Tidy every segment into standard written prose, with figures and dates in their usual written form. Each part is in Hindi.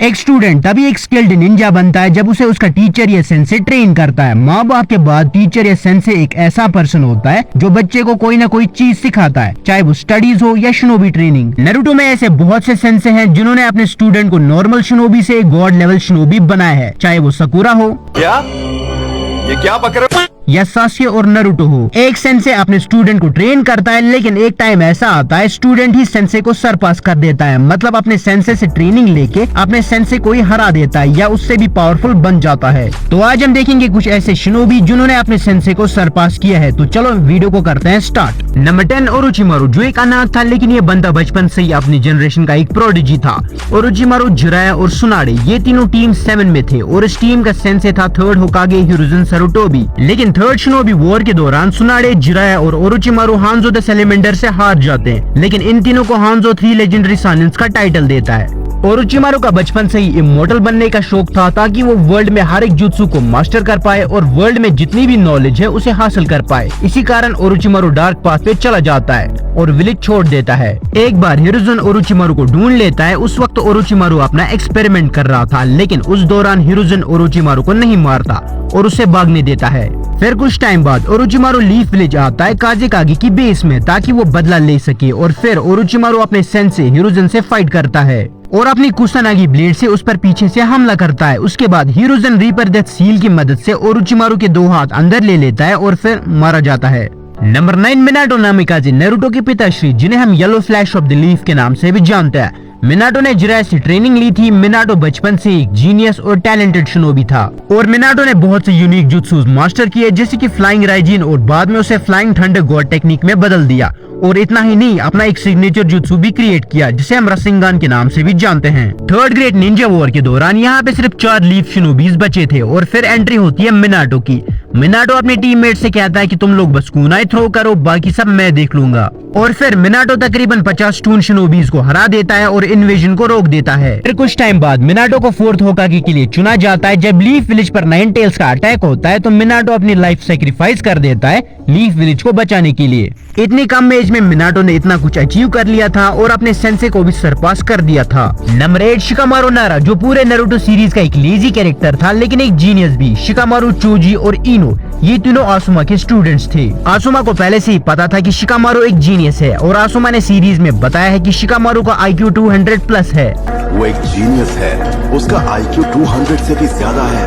एक स्टूडेंट तभी एक स्किल्ड निंजा बनता है जब उसे उसका टीचर या सेंसे ट्रेन करता है। माँ बाप के बाद टीचर या सेंसे एक ऐसा पर्सन होता है जो बच्चे को कोई ना कोई चीज सिखाता है, चाहे वो स्टडीज हो या शिनोबी ट्रेनिंग। नारुतो में ऐसे बहुत से सेंसे हैं जिन्होंने अपने स्टूडेंट को नॉर्मल शिनोबी से एक गॉड लेवल शिनोबी बनाया है, चाहे वो सकुरा हो ये क्या पकड़ या सास्के और नारुतो हो। एक सेंसे अपने स्टूडेंट को ट्रेन करता है, लेकिन एक टाइम ऐसा आता है स्टूडेंट ही सेंसे को सरपास कर देता है, मतलब अपने सेंसे से ट्रेनिंग लेके अपने सेंसे को ही हरा देता है या उससे भी पावरफुल बन जाता है। तो आज हम देखेंगे कुछ ऐसे शिनोबी जिन्होंने अपने सेंसे को सरपास किया है। तो चलो वीडियो को करते हैं स्टार्ट। नंबर 10 ओरोचिमारू, जो एक अनाथ था लेकिन ये बंदा बचपन से ही अपनी जनरेशन का एक प्रोडिजी था। ओरोचिमारू, जिराया और सुनाडे ये तीनों टीम 7 में थे और इस टीम का सेंसे था थर्ड होकागे हिरुzen सारुटोबी। लेकिन थर्ड शिनोबी वॉर के दौरान सुनाडे, जिराया और ओरोचिमारू हांजो द सेलेमेंडर से हार जाते हैं, लेकिन इन तीनों को हांजो 3 लेजेंडरी सानिन्स का टाइटल देता है। ओरोचिमारू का बचपन से ही इमोर्टल बनने का शौक था ताकि वो वर्ल्ड में हर एक जुत्सु को मास्टर कर पाए और वर्ल्ड में जितनी भी नॉलेज है उसे हासिल कर पाए। इसी कारण ओरोचिमारू डार्क पाथ पे चला जाता है और विलेज छोड़ देता है। एक बार हिरुzen ओरोचिमारू को ढूंढ लेता है। उस वक्त ओरोचिमारू अपना एक्सपेरिमेंट कर रहा था, लेकिन उस दौरान हिरुzen ओरोचिमारू को नहीं मारता और उसे भागने देता है। फिर कुछ टाइम बाद ओरोचिमारू लीफ विलेज आता है काजेकागे की बेस में ताकि वो बदला ले सके और फिर ओरोचिमारू अपने सेंसे हिरुzen से फाइट करता है और अपनी कुसानागी ब्लेड से उस पर पीछे से हमला करता है। उसके बाद हिरुzen रीपर डेथ सील की मदद से ओरोचिमारू के 2 हाथ अंदर ले लेता है और फिर मारा जाता है। नंबर 9 मिनाटो नामिकाजे, नारुतो के पिताश्री, जिन्हें हम yellow flash of the leaf के नाम से भी जानते हैं। मिनाटो ने जिराया से ट्रेनिंग ली थी। मिनाटो बचपन से एक जीनियस और टैलेंटेड शिनोबी था और मिनाटो ने बहुत से यूनिक जुत्सुस मास्टर किए, जैसे कि फ्लाइंग राइजिन, और बाद में उसे फ्लाइंग थंडर गॉड टेक्निक में बदल दिया। और इतना ही नहीं, अपना एक सिग्नेचर जुत्सु भी क्रिएट किया जिसे हम रसिंगान के नाम से भी जानते हैं। थर्ड ग्रेट निंजा वॉर के दौरान यहाँ पे सिर्फ 4 लीफ शिनोबीज बचे थे और फिर एंट्री होती है मिनाटो की। मिनाटो अपने टीममेट से कहता है कि तुम लोग बस कुनाई थ्रो करो, बाकी सब मैं देख लूंगा। और फिर मिनाटो तकरीबन 50 टून शिनोबीज को हरा देता है और इन्वेजन को रोक देता है। फिर कुछ टाइम बाद मिनाटो को 4th होकागे के लिए चुना जाता है। जब लीफ विलेज पर 9 टेल्स का अटैक होता है तो मिनाटो अपनी लाइफ सेक्रीफाइस कर देता है लीफ विलेज को बचाने के लिए। इतनी कम एज में मिनाटो ने इतना कुछ अचीव कर लिया था और अपने सेंसे को भी सरपास कर दिया था। नंबर 8 शिकामारू नारा, जो पूरे नारुतो सीरीज का एक लेजी कैरेक्टर था लेकिन एक जीनियस भी। शिकामारू, चोजी और इनो ये तीनों आसुमा के स्टूडेंट्स थे। आसुमा को पहले से ही पता था कि शिकामारू एक जीनियस है और आसुमा ने सीरीज में बताया है कि शिकामारू का IQ 200 प्लस है। वो एक जीनियस है, उसका IQ 200 से भी ज्यादा है।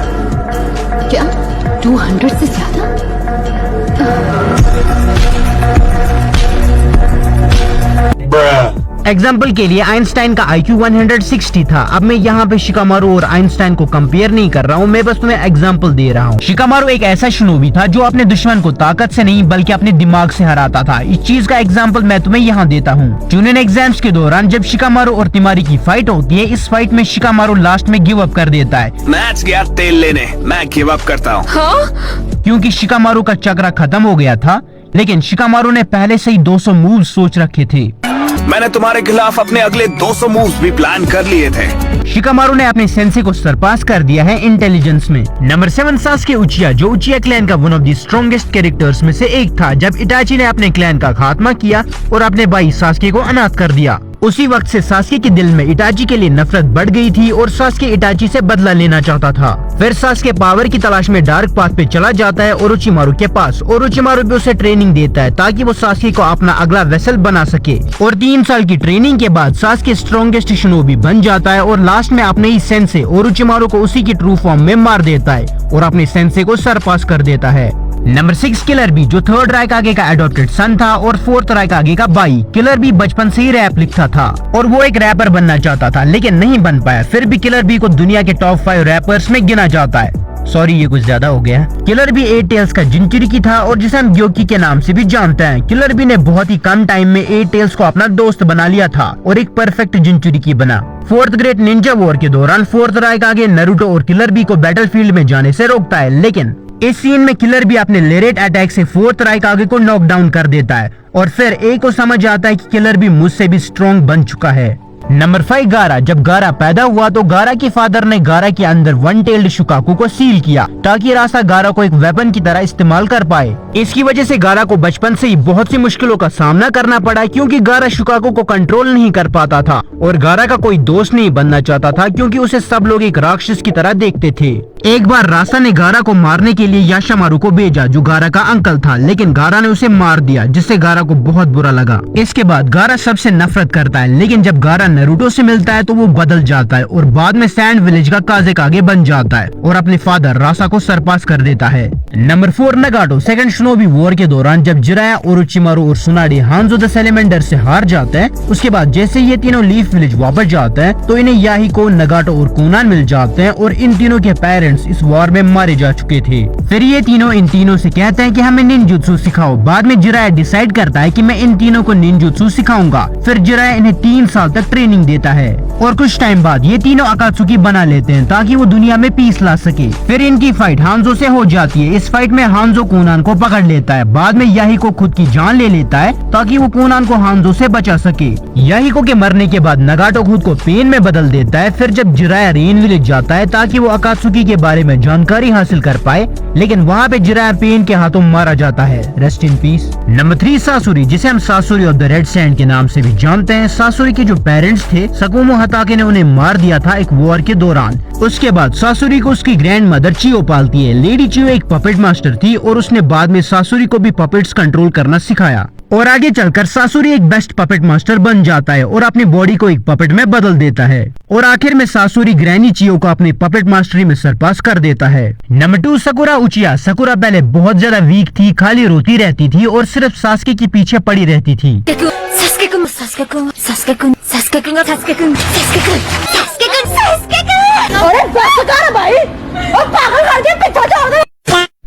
क्या 200 से ज्यादा? एग्जाम्पल के लिए आइंस्टाइन का IQ 160 था। अब मैं यहाँ पे शिकामारू और आइंस्टाइन को कंपेयर नहीं कर रहा हूँ, मैं बस तुम्हें एग्जाम्पल दे रहा हूँ। शिकामारू एक ऐसा शिनोबी था जो अपने दुश्मन को ताकत से नहीं बल्कि अपने दिमाग से हराता था। इस चीज का एग्जाम्पल मैं तुम्हें यहाँ देता हूँ। जूनियर एग्जाम्स के दौरान जब शिकामारू और तिमारी की फाइट होती है, इस फाइट में शिकामारू लास्ट में गिव अप कर देता है। मैच गया तेल लेने, मैं गिव अप करता हूँ। क्योंकि शिकामारू का चक्र खत्म हो गया था, लेकिन शिकामारू ने पहले से ही 200 मूव सोच रखे थे। मैंने तुम्हारे खिलाफ अपने अगले 200 मूव्स भी प्लान कर लिए थे। शिकामारू ने अपने सेंसे को सरपास कर दिया है इंटेलिजेंस में। नंबर 7 सास्के उचिया, जो उचिया क्लैन का one of the strongest characters में से एक था। जब इटाची ने अपने क्लैन का खात्मा किया और अपने भाई सास्के को अनाथ कर दिया, उसी वक्त से सास्के के दिल में इटाची के लिए नफरत बढ़ गई थी और सास्के इटाची से बदला लेना चाहता था। फिर सास्के पावर की तलाश में डार्क पाथ पे चला जाता है ओरोचिमारू के पास। ओरोचिमारू भी उसे ट्रेनिंग देता है ताकि वो सास्के को अपना अगला वेसल बना सके और 3 साल की ट्रेनिंग के बाद सास्के स्ट्रॉन्गेस्ट शिनोबी बन जाता है और लास्ट में अपने ही सेंसे ओरोचिमारू को उसी की ट्रू फॉर्म में मार देता है और अपने सेंसे को सरपास कर देता है। नंबर 6 किलर बी, जो 3rd राइकागे का एडॉप्टेड सन था और 4th राइकागे का भाई। किलर बी बचपन से ही रैप लिखता था और वो एक रैपर बनना चाहता था लेकिन नहीं बन पाया। फिर भी किलर बी को दुनिया के टॉप 5 रैपर्स में गिना जाता है। सॉरी, ये कुछ ज्यादा हो गया। किलर बी 8 टेल्स का जिंचुरिकी था और जिसे हम ग्योकी के नाम से भी जानते हैं। किलर बी ने बहुत ही कम टाइम में 8 टेल्स को अपना दोस्त बना लिया था और एक परफेक्ट जिंचुरिकी बना। 4th ग्रेट निंजा वॉर के दौरान 4th राइकागे नारुतो और किलर बी को बैटलफील्ड में जाने से रोकता है, लेकिन इस सीन में किलर भी अपने लेरेट अटैक से 4th राइकागे को नॉकडाउन कर देता है और फिर ए को समझ आता है कि किलर भी मुझसे भी स्ट्रॉन्ग बन चुका है। नंबर 5 गारा। जब गारा पैदा हुआ तो गारा के फादर ने गारा के अंदर वन टेल्ड शुकाकू को सील किया ताकि रासा गारा को एक वेपन की तरह इस्तेमाल कर पाए। इसकी वजह से गारा को बचपन से ही बहुत सी मुश्किलों का सामना करना पड़ा क्योंकि गारा शुकाकू को कंट्रोल नहीं कर पाता था और गारा का कोई दोस्त नहीं बनना चाहता था क्योंकि उसे सब लोग एक राक्षस की तरह देखते थे। एक बार रासा ने गारा को मारने के लिए याशामारू को भेजा जो गारा का अंकल था, लेकिन गारा ने उसे मार दिया जिससे गारा को बहुत बुरा लगा। इसके बाद गारा सबसे नफरत करता है, लेकिन जब गारा नारुतो से मिलता है तो वो बदल जाता है और बाद में सैंड विलेज का काज़ेकागे बन जाता है और अपने फादर रासा को सरपास कर देता है। नंबर 4 नगाटो। सेकंड शिनोबी वॉर के दौरान जब जिराया, ओरोचिमारू और सुनाडी हांजो द सैलेमेंडर से हार जाते हैं, उसके बाद जैसे ये तीनों लीफ विलेज वापस जाते हैं तो इन्हें याहिको, नगाटो और कोनान मिल जाते हैं और इन तीनों के पेरेंट्स इस वॉर में मारे जा चुके थे। फिर ये तीनों इन तीनों से कहते हैं कि हमें निंजुत्सु सिखाओ। बाद में जिराया डिसाइड करता है कि मैं इन तीनों को निंजुत्सु सिखाऊंगा। फिर जिराया इन्हें 3 साल तक ट्रेनिंग देता है और कुछ टाइम बाद ये तीनों अकात्सुकी बना लेते हैं ताकि वो दुनिया में पीस ला सके। फिर इनकी फाइट हांजो से हो जाती है। इस फाइट में हांजो कोनान को पकड़ लेता है। बाद में याहिको खुद की जान ले लेता है ताकि वो कोनान को हांजो से बचा सके। याहिको के मरने के बाद नगाटो खुद को पेन में बदल देता है। फिर जब जिराया रेन विलेज जाता है ताकि वो अकात्सुकी के बारे में जानकारी हासिल कर पाए, लेकिन वहाँ पे जिराया पेन के हाथों मारा जाता है। Rest in peace. नंबर 3 सासुरी, जिसे हम सासुरी ऑफ द रेड सैंड के नाम से भी जानते हैं। सासुरी के जो पेरेंट्स थे सकुमो हताके ने उन्हें मार दिया था एक वॉर के दौरान। उसके बाद सासुरी को उसकी ग्रैंड मदर चियो पालती है। लेडी चियो एक पपेट मास्टर थी और उसने बाद में सासुरी को भी पपेट्स कंट्रोल करना सिखाया और आगे चलकर सासुरी एक बेस्ट पपेट मास्टर बन जाता है और अपनी बॉडी को एक पपेट में बदल देता है और आखिर में सासुरी ग्रैनी चियो को अपनी पपेट मास्टरी में सरपास कर देता है। Number 2 sakura उचिया। सकुरा पहले बहुत ज्यादा वीक थी, खाली रोती रहती थी और सिर्फ सास्के के पीछे पड़ी रहती थी।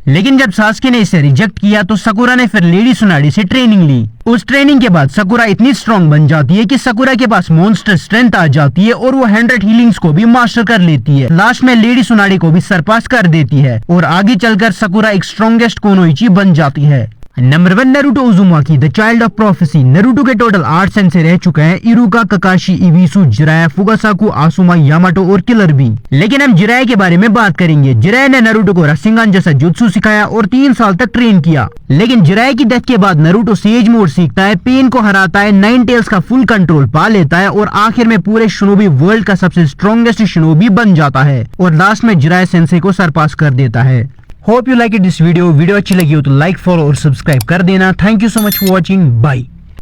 लेकिन जब सास्के ने इसे रिजेक्ट किया तो सकुरा ने फिर लेडी सुनाडी से ट्रेनिंग ली। उस ट्रेनिंग के बाद सकुरा इतनी स्ट्रॉन्ग बन जाती है कि सकुरा के पास मॉन्स्टर स्ट्रेंथ आ जाती है और वो 100 हीलिंग्स को भी मास्टर कर लेती है। लास्ट में लेडी सुनाडी को भी सरपास कर देती है और आगे चलकर सकुरा एक स्ट्रॉन्गेस्ट कोनोइची बन जाती है। Number 1 Naruto उजुमाकी the child of prophecy. Naruto के टोटल 8 सेंसे रह चुके हैं। इरुका, ककाशी, इबिसु, जिराया, फुगासाकु, आसुमा, यामाटो और किलर भी। लेकिन हम जिराया के बारे में बात करेंगे। जिराया ने नारुतो को रसिंगान जैसा जुत्सु सिखाया और 3 साल तक ट्रेन किया। लेकिन जिराया की डेथ के बाद नारुतो सेज मोड सीखता है, पेन को हराता है, 9 टेल्स का फुल कंट्रोल पा लेता है और आखिर में पूरे शिनोबी वर्ल्ड का सबसे स्ट्रॉन्गेस्ट शिनोबी बन जाता है और लास्ट में जिराया सेंसे को सरपास कर देता है। Hope you like it this video अच्छी लगी हो तो लाइक, फॉलो और सब्सक्राइब कर देना। Thank you so much for watching. Bye.